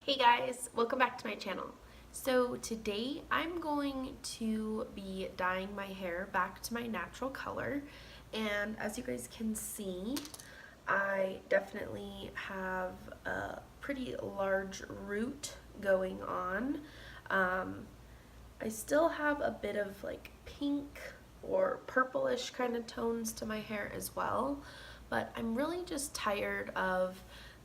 Hey guys, welcome back to my channel. So today I'm going to be dyeing my hair back to my natural color, and as you guys can see, I definitely have a pretty large root going on. I still have a bit of like pink or purplish kind of tones to my hair as well, but I'm really just tired of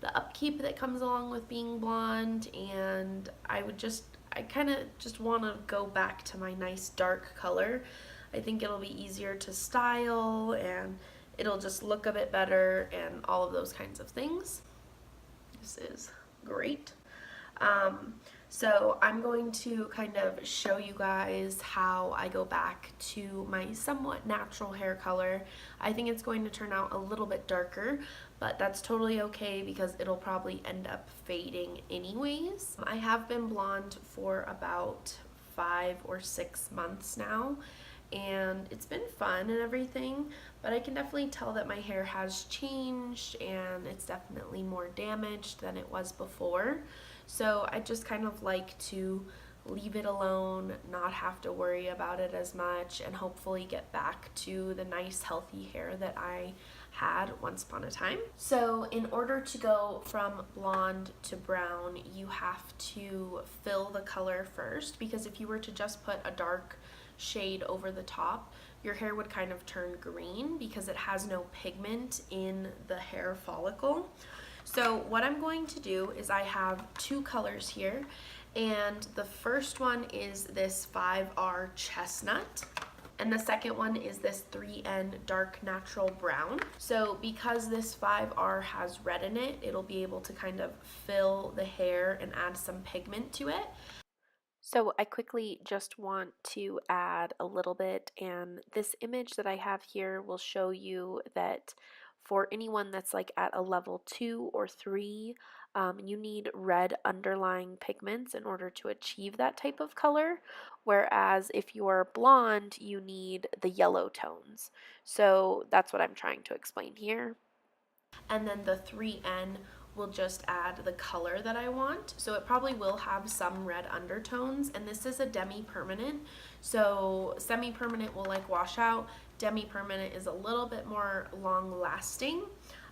the upkeep that comes along with being blonde, and I kind of just want to go back to my nice dark color. I think it'll be easier to style and it'll just look a bit better and all of those kinds of things. This is great. So I'm going to kind of show you guys how I go back to my somewhat natural hair color. I think it's going to turn out a little bit darker, but that's totally okay because it'll probably end up fading anyways. I have been blonde for about 5 or 6 months now, and it's been fun and everything, but I can definitely tell that my hair has changed and it's definitely more damaged than it was before. So I just kind of like to leave it alone, not have to worry about it as much, and hopefully get back to the nice healthy hair that I had once upon a time. So in order to go from blonde to brown, you have to fill the color first, because if you were to just put a dark shade over the top, your hair would kind of turn green because it has no pigment in the hair follicle. So what I'm going to do is I have 2 colors here, and the first one is this 5R chestnut, and the second one is this 3N dark natural brown. So because this 5R has red in it, it'll be able to kind of fill the hair and add some pigment to it. So I quickly just want to add a little bit, and this image that I have here will show you that for anyone that's like at a level 2 or 3, you need red underlying pigments in order to achieve that type of color, whereas if you're blonde, you need the yellow tones. So that's what I'm trying to explain here. And then the 3N will just add the color that I want. So it probably will have some red undertones, and this is a Demi permanent. So semi-permanent will like wash out. Demi permanent is a little bit more long lasting,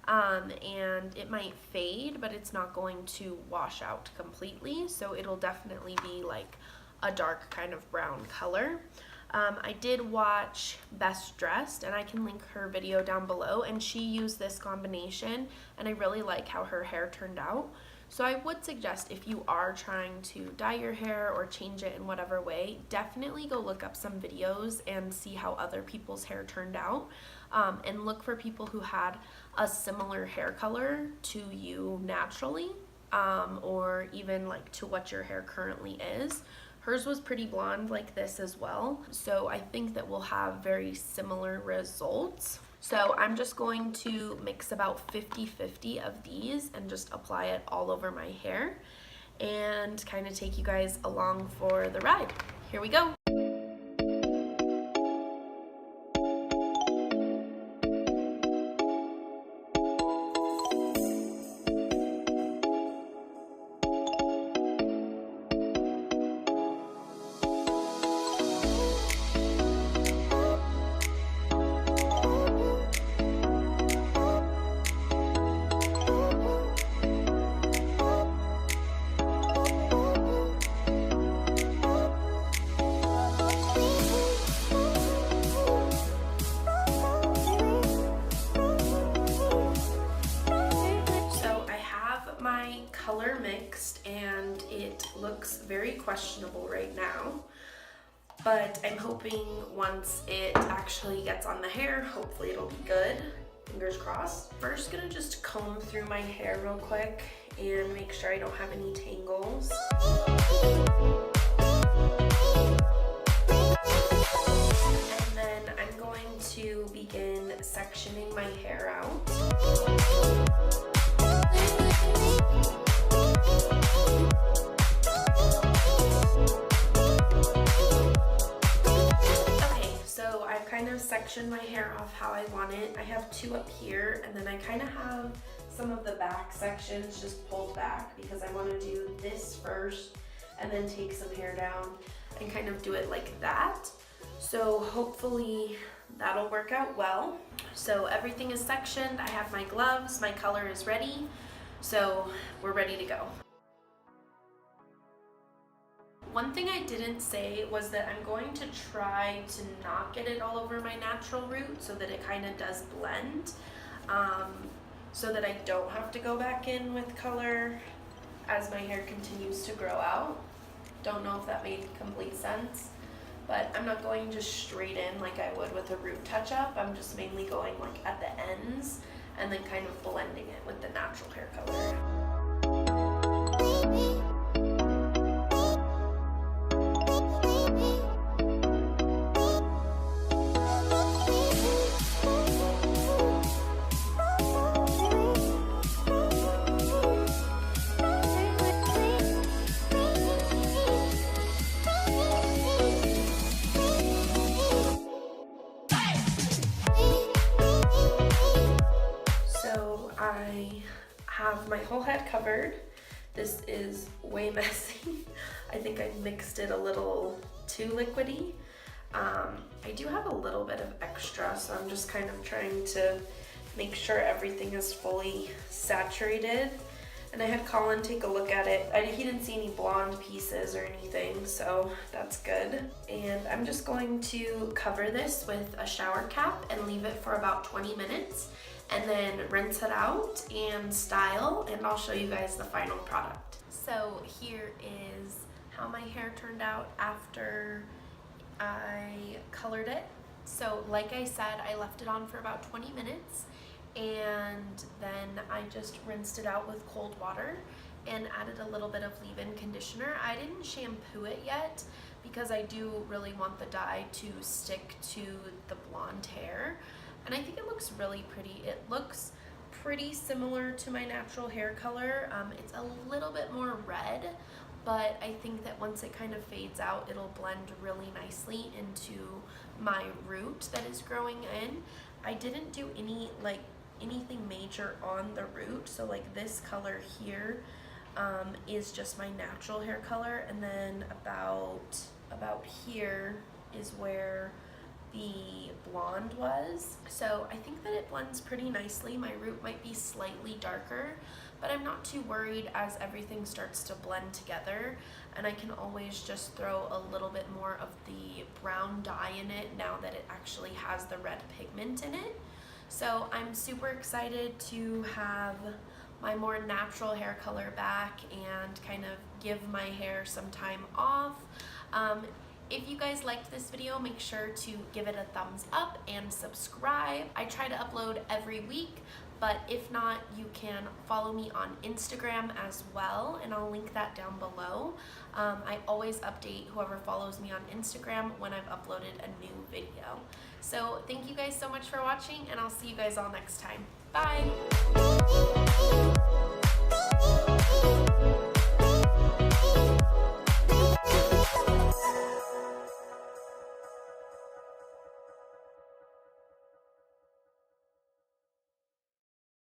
and it might fade, but it's not going to wash out completely. So it'll definitely be like a dark kind of brown color. I did watch Best Dressed, and I can link her video down below, and she used this combination, and I really like how her hair turned out. So I would suggest, if you are trying to dye your hair or change it in whatever way, definitely go look up some videos and see how other people's hair turned out, and look for people who had a similar hair color to you naturally, or even like to what your hair currently is. Hers was pretty blonde like this as well, so I think that we'll have very similar results. So I'm just going to mix about 50-50 of these and just apply it all over my hair and kind of take you guys along for the ride. Here we go. Color mixed, and it looks very questionable right now, but I'm hoping once it actually gets on the hair, hopefully it'll be good. Fingers crossed. First, gonna just comb through my hair real quick and make sure I don't have any tangles. And then I'm going to begin sectioning my hair out. Kind of section my hair off how I want it. I have 2 up here, and then I kind of have some of the back sections just pulled back because I want to do this first and then take some hair down and kind of do it like that. So hopefully that'll work out well. So everything is sectioned. I have my gloves, my color is ready. So we're ready to go. One thing I didn't say was that I'm going to try to not get it all over my natural root so that it kind of does blend, so that I don't have to go back in with color as my hair continues to grow out. Don't know if that made complete sense, but I'm not going just straight in like I would with a root touch-up. I'm just mainly going like at the ends and then kind of blending it with the natural hair color. I have my whole head covered. This is way messy. I think I mixed it a little too liquidy. I do have a little bit of extra, so I'm just kind of trying to make sure everything is fully saturated. And I had Colin take a look at it. He didn't see any blonde pieces or anything, so that's good. And I'm just going to cover this with a shower cap and leave it for about 20 minutes. And then rinse it out and style, and I'll show you guys the final product. So here is how my hair turned out after I colored it. So like I said, I left it on for about 20 minutes and then I just rinsed it out with cold water and added a little bit of leave-in conditioner. I didn't shampoo it yet because I do really want the dye to stick to the blonde hair. And I think it looks really pretty. It looks pretty similar to my natural hair color. It's a little bit more red, but I think that once it kind of fades out, it'll blend really nicely into my root that is growing in. I didn't do anything major on the root, so like this color here is just my natural hair color, and then about here is where the blonde was. So I think that it blends pretty nicely. My root might be slightly darker, but I'm not too worried as everything starts to blend together, and I can always just throw a little bit more of the brown dye in it now that it actually has the red pigment in it. So I'm super excited to have my more natural hair color back and kind of give my hair some time off. If you guys liked this video, make sure to give it a thumbs up and subscribe. I try to upload every week, but if not, you can follow me on Instagram as well, and I'll link that down below. I always update whoever follows me on Instagram when I've uploaded a new video. So thank you guys so much for watching, and I'll see you guys all next time. Bye!